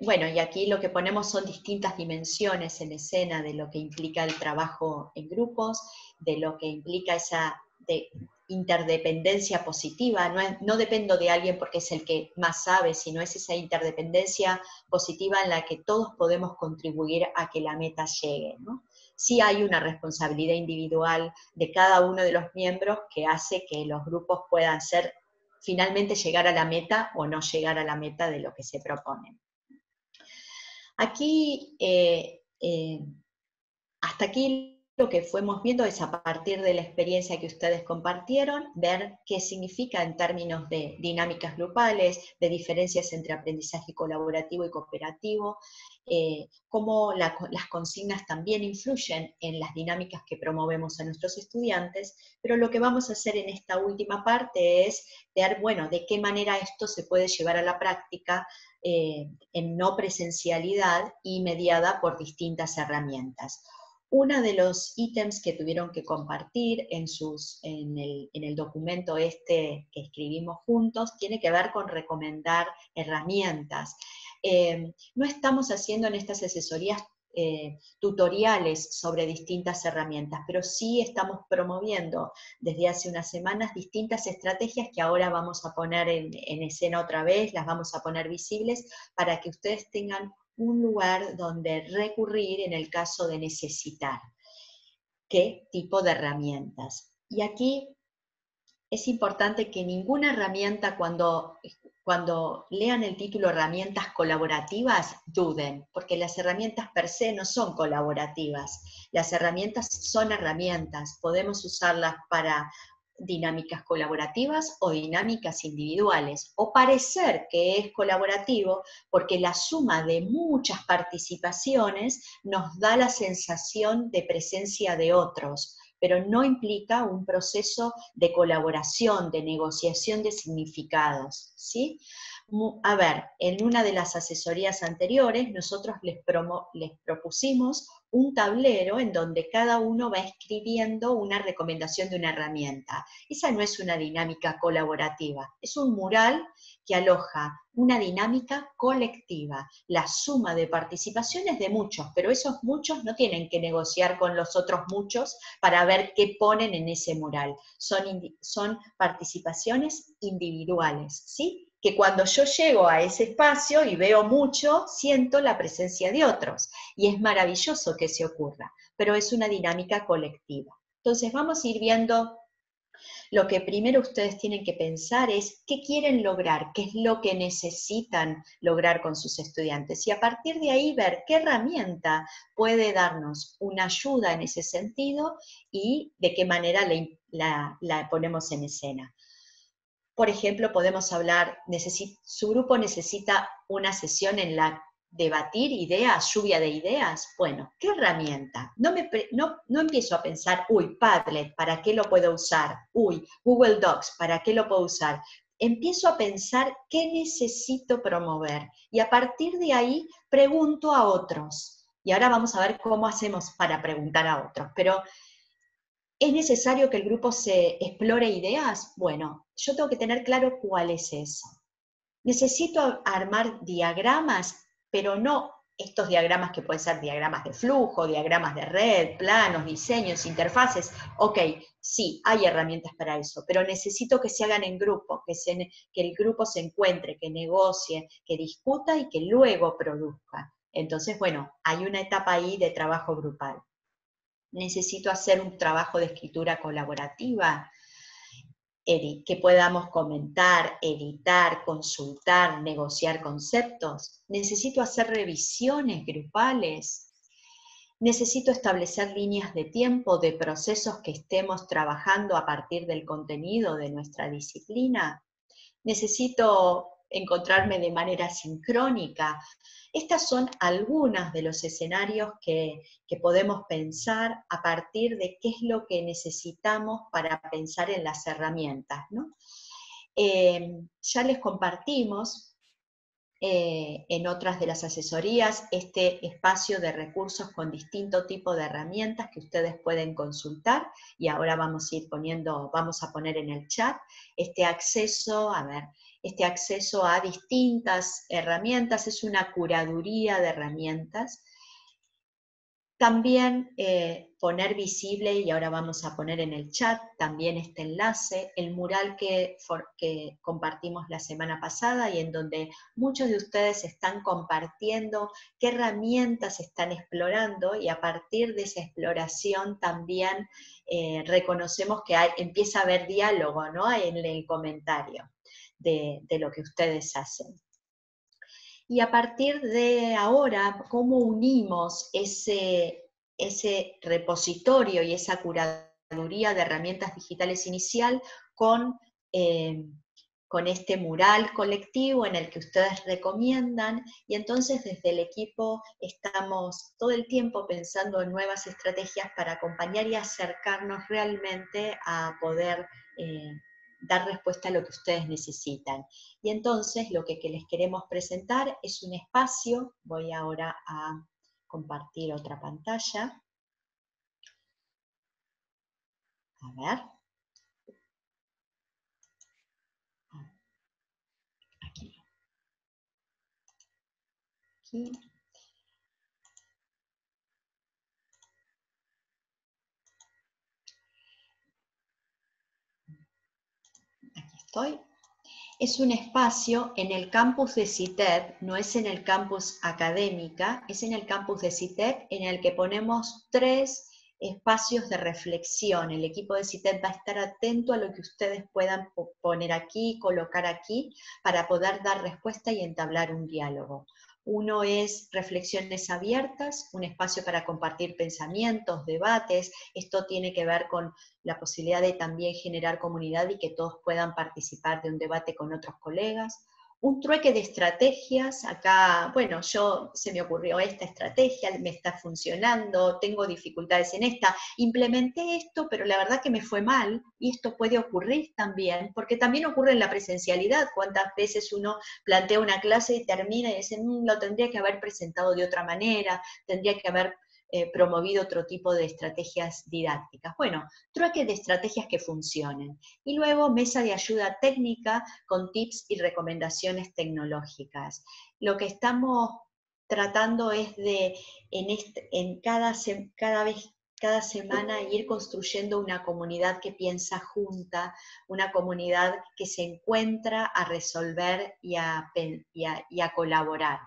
bueno, y aquí lo que ponemos son distintas dimensiones en escena de lo que implica el trabajo en grupos, de lo que implica esa interdependencia positiva, no dependo de alguien porque es el que más sabe, sino es esa interdependencia positiva en la que todos podemos contribuir a que la meta llegue, ¿no? Sí hay una responsabilidad individual de cada uno de los miembros que hace que los grupos puedan finalmente llegar a la meta o no llegar a la meta de lo que se propone. Aquí, hasta aquí lo que fuimos viendo es a partir de la experiencia que ustedes compartieron, ver qué significa en términos de dinámicas grupales, de diferencias entre aprendizaje colaborativo y cooperativo, cómo las consignas también influyen en las dinámicas que promovemos a nuestros estudiantes, pero lo que vamos a hacer en esta última parte es ver, bueno, de qué manera esto se puede llevar a la práctica en no presencialidad y mediada por distintas herramientas. Uno de los ítems que tuvieron que compartir en el documento que escribimos juntos tiene que ver con recomendar herramientas. No estamos haciendo en estas asesorías tutoriales sobre distintas herramientas, pero sí estamos promoviendo desde hace unas semanas distintas estrategias que ahora vamos a poner en escena otra vez, las vamos a poner visibles para que ustedes tengan un lugar donde recurrir en el caso de necesitar. ¿Qué tipo de herramientas? Y aquí es importante que ninguna herramienta, cuando lean el título herramientas colaborativas, duden, porque las herramientas per se no son colaborativas. Las herramientas son herramientas, podemos usarlas para dinámicas colaborativas o dinámicas individuales, o parecer que es colaborativo porque la suma de muchas participaciones nos da la sensación de presencia de otros, pero no implica un proceso de colaboración, de negociación de significados, ¿sí? A ver, en una de las asesorías anteriores nosotros les propusimos un tablero en donde cada uno va escribiendo una recomendación de una herramienta. Esa no es una dinámica colaborativa, es un mural que aloja una dinámica colectiva, la suma de participaciones de muchos, pero esos muchos no tienen que negociar con los otros muchos para ver qué ponen en ese mural. Son participaciones individuales, ¿sí? Que cuando yo llego a ese espacio y veo mucho, siento la presencia de otros. Y es maravilloso que se ocurra, pero es una dinámica colectiva. Entonces vamos a ir viendo, lo que primero ustedes tienen que pensar es qué quieren lograr, qué es lo que necesitan lograr con sus estudiantes. Y a partir de ahí ver qué herramienta puede darnos una ayuda en ese sentido y de qué manera la ponemos en escena. Por ejemplo, podemos hablar, su grupo necesita una sesión en la debatir ideas, lluvia de ideas. Bueno, ¿qué herramienta? No empiezo a pensar, uy, Padlet, ¿para qué lo puedo usar? Uy, Google Docs, ¿para qué lo puedo usar? Empiezo a pensar qué necesito promover y a partir de ahí pregunto a otros. Y ahora vamos a ver cómo hacemos para preguntar a otros. Pero ¿es necesario que el grupo se explore ideas? Bueno, yo tengo que tener claro cuál es eso. Necesito armar diagramas, pero no estos diagramas que pueden ser diagramas de flujo, diagramas de red, planos, diseños, interfaces. Ok, sí, hay herramientas para eso, pero necesito que se hagan en grupo, que el grupo se encuentre, que negocie, que discuta y que luego produzca. Entonces, bueno, hay una etapa ahí de trabajo grupal. Necesito hacer un trabajo de escritura colaborativa, que podamos comentar, editar, consultar, negociar conceptos. Necesito hacer revisiones grupales. Necesito establecer líneas de tiempo de procesos que estemos trabajando a partir del contenido de nuestra disciplina. Necesito encontrarme de manera sincrónica. Estas son algunos de los escenarios que podemos pensar a partir de qué es lo que necesitamos para pensar en las herramientas, ¿no? Ya les compartimos en otras de las asesorías este espacio de recursos con distinto tipo de herramientas que ustedes pueden consultar, y ahora vamos a poner en el chat este acceso a distintas herramientas. Es una curaduría de herramientas. También poner visible, y ahora vamos a poner en el chat también este enlace, el mural que compartimos la semana pasada y en donde muchos de ustedes están compartiendo qué herramientas están explorando, y a partir de esa exploración también reconocemos que empieza a haber diálogo, ¿no?, en el comentario de lo que ustedes hacen. Y a partir de ahora, ¿cómo unimos ese repositorio y esa curaduría de herramientas digitales inicial con este mural colectivo en el que ustedes recomiendan? Y entonces desde el equipo estamos todo el tiempo pensando en nuevas estrategias para acompañar y acercarnos realmente a poder dar respuesta a lo que ustedes necesitan. Y entonces lo que les queremos presentar es un espacio. Voy ahora a compartir otra pantalla. A ver. Aquí. Aquí estoy. Es un espacio en el campus de CITEP, no es en el campus académica, es en el campus de CITEP, en el que ponemos 3 espacios de reflexión. El equipo de CITEP va a estar atento a lo que ustedes puedan poner aquí, colocar aquí, para poder dar respuesta y entablar un diálogo. Uno es reflexiones abiertas, un espacio para compartir pensamientos, debates. Esto tiene que ver con la posibilidad de también generar comunidad y que todos puedan participar de un debate con otros colegas. un trueque de estrategias. Acá, bueno, se me ocurrió esta estrategia, me está funcionando, tengo dificultades en esta, implementé esto, pero la verdad que me fue mal, y esto puede ocurrir también, porque también ocurre en la presencialidad. Cuántas veces uno plantea una clase y termina y dice, lo tendría que haber presentado de otra manera, tendría que haber promovido otro tipo de estrategias didácticas. Bueno, trueque de estrategias que funcionen. Y luego mesa de ayuda técnica con tips y recomendaciones tecnológicas. Lo que estamos tratando es de, cada semana, ir construyendo una comunidad que piensa junta, una comunidad que se encuentra a resolver y a colaborar.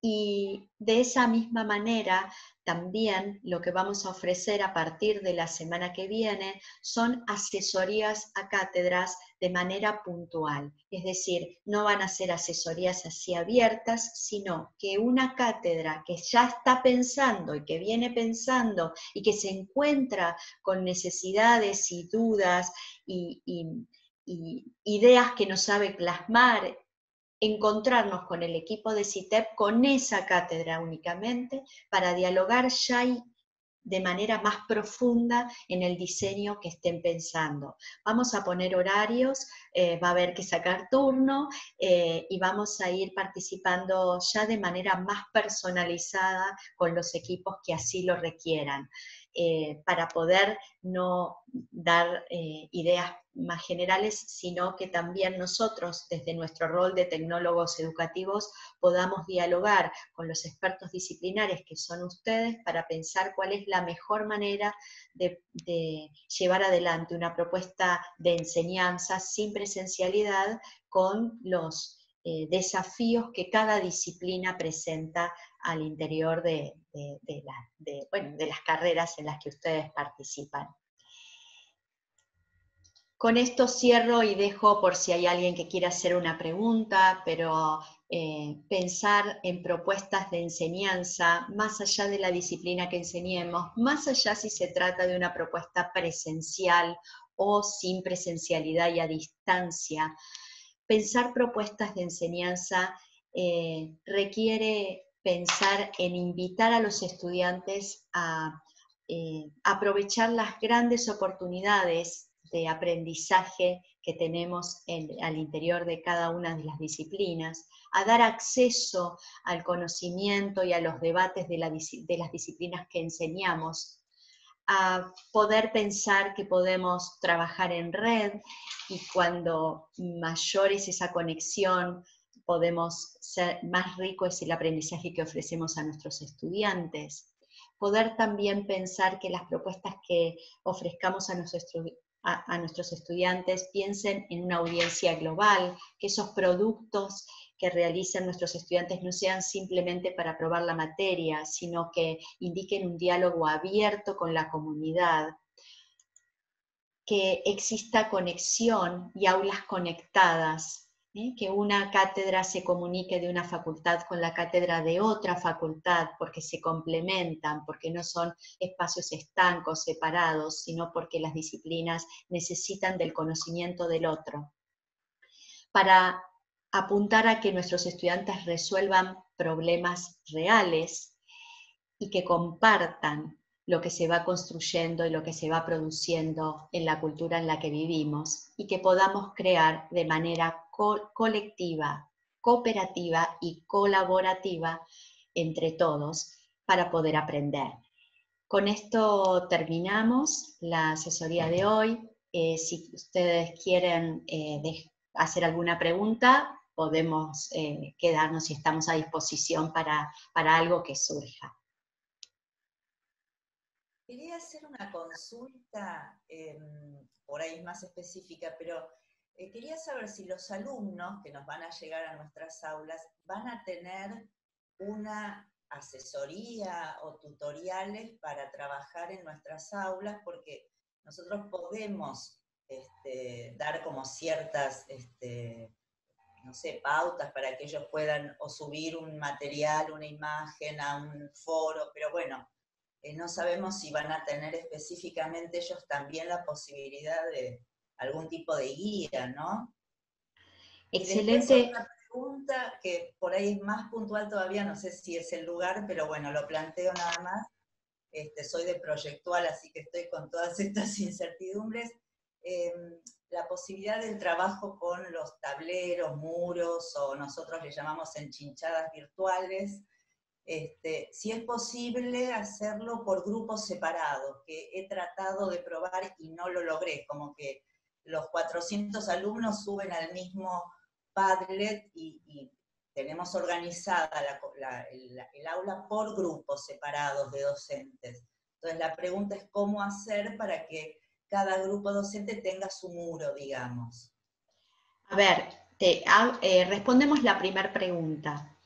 Y de esa misma manera, también lo que vamos a ofrecer a partir de la semana que viene son asesorías a cátedras de manera puntual. Es decir, no van a ser asesorías así abiertas, sino que una cátedra que ya está pensando y que viene pensando y que se encuentra con necesidades y dudas y ideas que no sabe plasmar, encontrarnos con el equipo de CITEP, con esa cátedra únicamente, para dialogar ya de manera más profunda en el diseño que estén pensando. Vamos a poner horarios, va a haber que sacar turno, y vamos a ir participando ya de manera más personalizada con los equipos que así lo requieran, para poder no dar ideas más generales, sino que también nosotros, desde nuestro rol de tecnólogos educativos, podamos dialogar con los expertos disciplinares que son ustedes, para pensar cuál es la mejor manera de llevar adelante una propuesta de enseñanza sin presencialidad, con los desafíos que cada disciplina presenta al interior de las carreras en las que ustedes participan. Con esto cierro y dejo por si hay alguien que quiera hacer una pregunta, pero pensar en propuestas de enseñanza más allá de la disciplina que enseñemos, más allá si se trata de una propuesta presencial o sin presencialidad y a distancia. Pensar propuestas de enseñanza requiere pensar en invitar a los estudiantes a aprovechar las grandes oportunidades de aprendizaje que tenemos al interior de cada una de las disciplinas, a dar acceso al conocimiento y a los debates de las disciplinas que enseñamos, a poder pensar que podemos trabajar en red, y cuando mayor es esa conexión, podemos ser más rico es el aprendizaje que ofrecemos a nuestros estudiantes. Poder también pensar que las propuestas que ofrezcamos a nuestros estudiantes piensen en una audiencia global, que esos productos que realicen nuestros estudiantes no sean simplemente para aprobar la materia, sino que indiquen un diálogo abierto con la comunidad, que exista conexión y aulas conectadas, que una cátedra se comunique de una facultad con la cátedra de otra facultad, porque se complementan, porque no son espacios estancos, separados, sino porque las disciplinas necesitan del conocimiento del otro. Para apuntar a que nuestros estudiantes resuelvan problemas reales y que compartan lo que se va construyendo y lo que se va produciendo en la cultura en la que vivimos, y que podamos crear de manera colectiva, cooperativa y colaborativa entre todos para poder aprender. Con esto terminamos la asesoría de hoy. Si ustedes quieren hacer alguna pregunta, podemos quedarnos y estamos a disposición para algo que surja. Quería hacer una consulta, por ahí más específica, pero quería saber si los alumnos que nos van a llegar a nuestras aulas van a tener una asesoría o tutoriales para trabajar en nuestras aulas, porque nosotros podemos dar como ciertas, no sé, pautas para que ellos puedan o subir un material, una imagen a un foro, pero bueno, no sabemos si van a tener específicamente ellos también la posibilidad de algún tipo de guía, ¿no? Excelente. Y después otra pregunta que por ahí es más puntual todavía, no sé si es el lugar, pero bueno, lo planteo nada más. Soy de Proyectual, así que estoy con todas estas incertidumbres. La posibilidad del trabajo con los tableros, muros, o nosotros le llamamos enchinchadas virtuales, si es posible hacerlo por grupos separados, que he tratado de probar y no lo logré, como que los 400 alumnos suben al mismo Padlet y tenemos organizada el aula por grupos separados de docentes. Entonces la pregunta es cómo hacer para que cada grupo docente tenga su muro, digamos. A ver, respondemos la primera pregunta.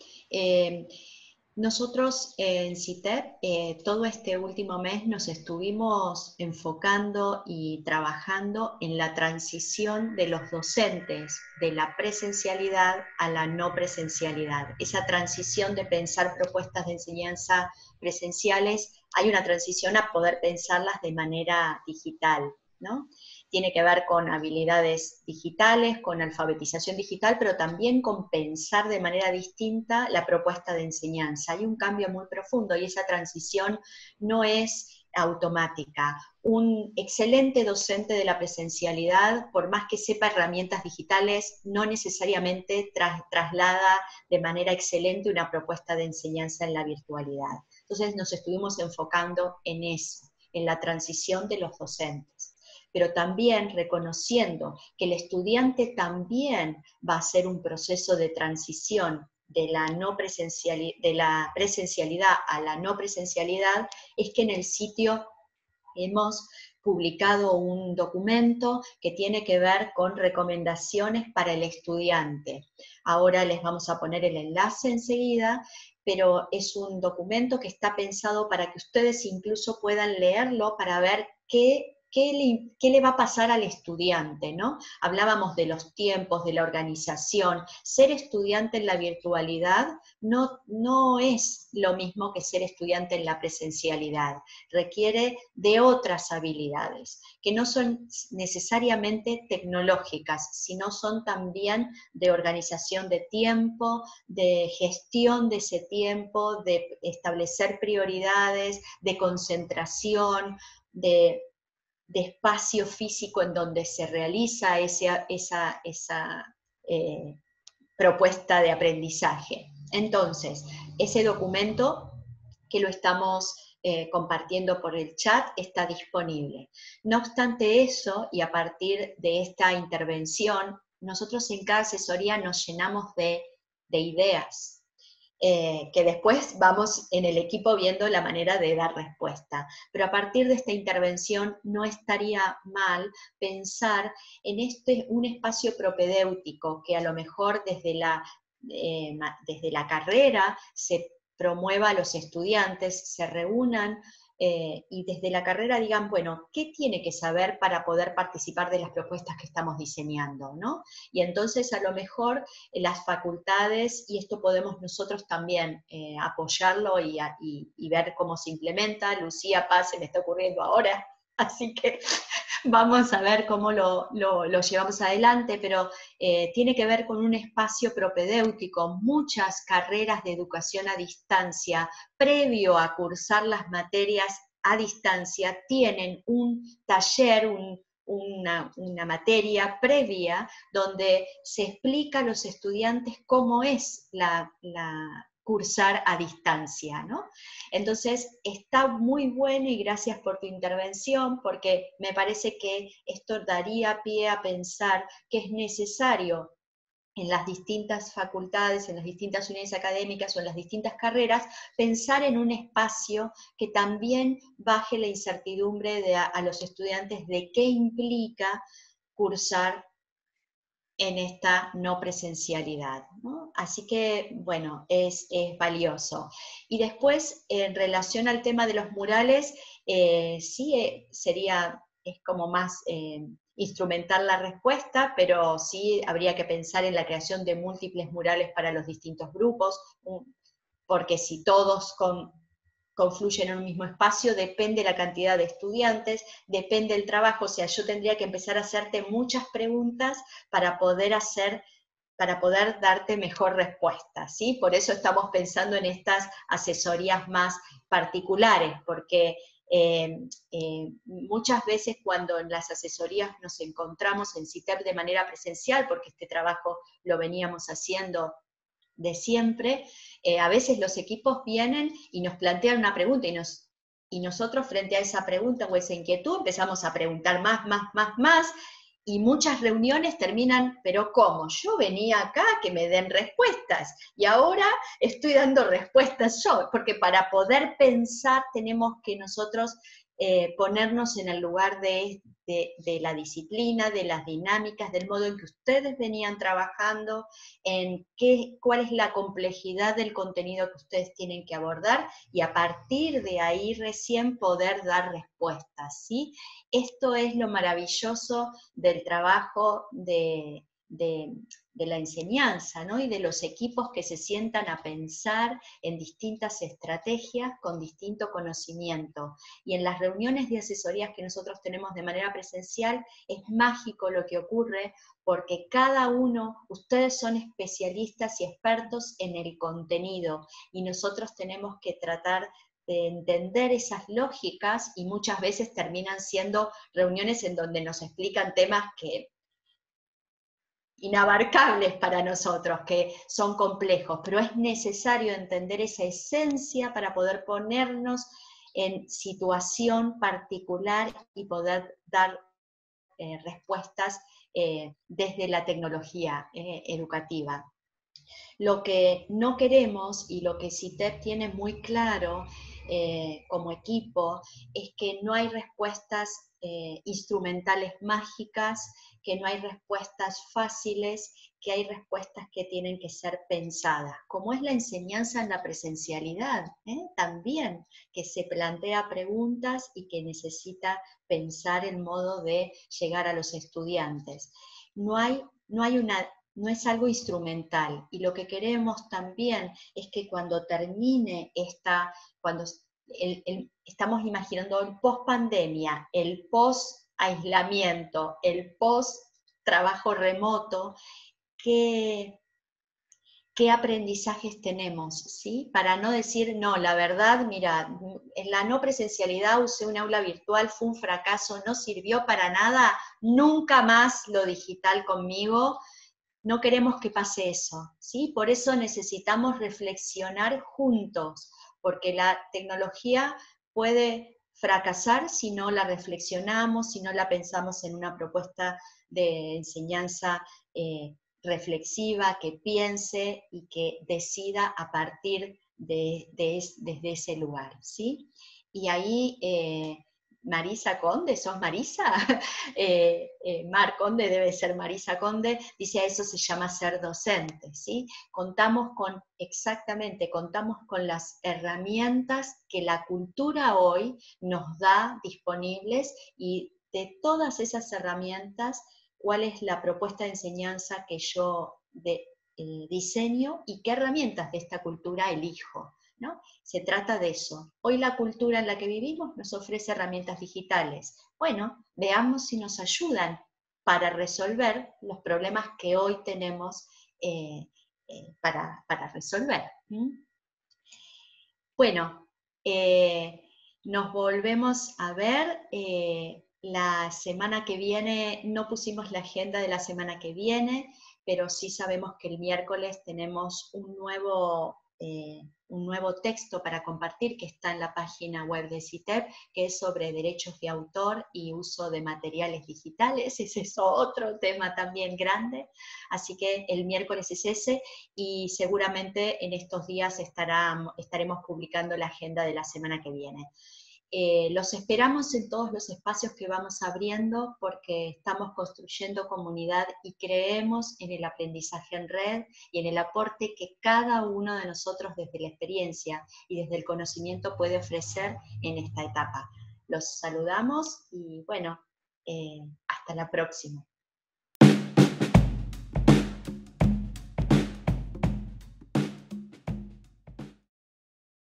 Nosotros en CITEP todo este último mes nos estuvimos enfocando y trabajando en la transición de los docentes de la presencialidad a la no presencialidad. Esa transición de pensar propuestas de enseñanza presenciales, hay una transición a poder pensarlas de manera digital, ¿no? Tiene que ver con habilidades digitales, con alfabetización digital, pero también con pensar de manera distinta la propuesta de enseñanza. Hay un cambio muy profundo y esa transición no es automática. Un excelente docente de la presencialidad, por más que sepa herramientas digitales, no necesariamente traslada de manera excelente una propuesta de enseñanza en la virtualidad. Entonces nos estuvimos enfocando en eso, en la transición de los docentes, pero también reconociendo que el estudiante también va a hacer un proceso de transición de la presencialidad a la no presencialidad, es que en el sitio hemos publicado un documento que tiene que ver con recomendaciones para el estudiante. Ahora les vamos a poner el enlace enseguida, pero es un documento que está pensado para que ustedes incluso puedan leerlo para ver qué le va a pasar al estudiante, ¿no? Hablábamos de los tiempos, de la organización. Ser estudiante en la virtualidad no es lo mismo que ser estudiante en la presencialidad. Requiere de otras habilidades, que no son necesariamente tecnológicas, sino son también de organización de tiempo, de gestión de ese tiempo, de establecer prioridades, de concentración, de espacio físico en donde se realiza esa propuesta de aprendizaje. Entonces, ese documento que lo estamos compartiendo por el chat está disponible. No obstante eso, y a partir de esta intervención, nosotros en cada asesoría nos llenamos de ideas, que después vamos en el equipo viendo la manera de dar respuesta. Pero a partir de esta intervención no estaría mal pensar en un espacio propedéutico que a lo mejor desde la carrera se promueva a los estudiantes, se reúnan y desde la carrera digan, bueno, ¿qué tiene que saber para poder participar de las propuestas que estamos diseñando, ¿no? Y entonces a lo mejor las facultades, y esto podemos nosotros también apoyarlo y ver cómo se implementa. Lucía Paz se me está ocurriendo ahora, así que vamos a ver cómo lo llevamos adelante, pero tiene que ver con un espacio propedéutico. Muchas carreras de educación a distancia, previo a cursar las materias a distancia, tienen un taller, una materia previa donde se explica a los estudiantes cómo es cursar a distancia, ¿no? Entonces, está muy bueno y gracias por tu intervención, porque me parece que esto daría pie a pensar que es necesario en las distintas facultades, en las distintas unidades académicas o en las distintas carreras, pensar en un espacio que también baje la incertidumbre a los estudiantes de qué implica cursar en esta no presencialidad, ¿no? Así que, bueno, es valioso. Y después, en relación al tema de los murales, sí es como más instrumental la respuesta, pero sí habría que pensar en la creación de múltiples murales para los distintos grupos, porque si todos confluyen en un mismo espacio, depende la cantidad de estudiantes, depende el trabajo, o sea, yo tendría que empezar a hacerte muchas preguntas para poder hacer para poder darte mejor respuesta, ¿sí? Por eso estamos pensando en estas asesorías más particulares, porque muchas veces cuando en las asesorías nos encontramos en CITEP de manera presencial, porque este trabajo lo veníamos haciendo de siempre, a veces los equipos vienen y nos plantean una pregunta y nosotros frente a esa pregunta o esa inquietud empezamos a preguntar más, y muchas reuniones terminan, pero ¿cómo? Yo venía acá a que me den respuestas, y ahora estoy dando respuestas yo, porque para poder pensar tenemos que nosotros ponernos en el lugar de la disciplina, de las dinámicas, del modo en que ustedes venían trabajando, en cuál es la complejidad del contenido que ustedes tienen que abordar, y a partir de ahí recién poder dar respuestas, ¿sí? Esto es lo maravilloso del trabajo de la enseñanza, ¿no? Y de los equipos que se sientan a pensar en distintas estrategias con distinto conocimiento. Y en las reuniones de asesorías que nosotros tenemos de manera presencial, es mágico lo que ocurre, porque cada uno, ustedes son especialistas y expertos en el contenido, y nosotros tenemos que tratar de entender esas lógicas, y muchas veces terminan siendo reuniones en donde nos explican temas que inabarcables para nosotros, que son complejos, pero es necesario entender esa esencia para poder ponernos en situación particular y poder dar respuestas desde la tecnología educativa. Lo que no queremos, y lo que CITEP tiene muy claro como equipo, es que no hay respuestas instrumentales mágicas, que no hay respuestas fáciles, que hay respuestas que tienen que ser pensadas, como es la enseñanza en la presencialidad, también, que se plantea preguntas y que necesita pensar el modo de llegar a los estudiantes. No es algo instrumental, y lo que queremos también es que cuando termine estamos imaginando el post-pandemia, el post-aislamiento, el post-trabajo remoto, ¿qué aprendizajes tenemos? ¿Sí? Para no decir, no, la verdad, mira, en la no presencialidad usé un aula virtual, fue un fracaso, no sirvió para nada, nunca más lo digital conmigo. No queremos que pase eso, ¿sí? Por eso necesitamos reflexionar juntos, porque la tecnología puede fracasar si no la reflexionamos, si no la pensamos en una propuesta de enseñanza reflexiva, que piense y que decida a partir desde ese lugar, ¿sí? Y ahí Marisa Conde, ¿sos Marisa? Mar Conde debe ser Marisa Conde, dice, a eso se llama ser docente, ¿sí? Contamos con las herramientas que la cultura hoy nos da disponibles, y de todas esas herramientas, ¿cuál es la propuesta de enseñanza que yo diseño y qué herramientas de esta cultura elijo? ¿No? Se trata de eso. Hoy la cultura en la que vivimos nos ofrece herramientas digitales. Bueno, veamos si nos ayudan para resolver los problemas que hoy tenemos para resolver. Bueno, nos volvemos a ver la semana que viene. No pusimos la agenda de la semana que viene, pero sí sabemos que el miércoles tenemos un nuevo texto para compartir, que está en la página web de CITEP, que es sobre derechos de autor y uso de materiales digitales. Ese es otro tema también grande, así que el miércoles es ese, y seguramente en estos días estaremos publicando la agenda de la semana que viene. Los esperamos en todos los espacios que vamos abriendo, porque estamos construyendo comunidad y creemos en el aprendizaje en red y en el aporte que cada uno de nosotros desde la experiencia y desde el conocimiento puede ofrecer en esta etapa. Los saludamos y bueno, hasta la próxima.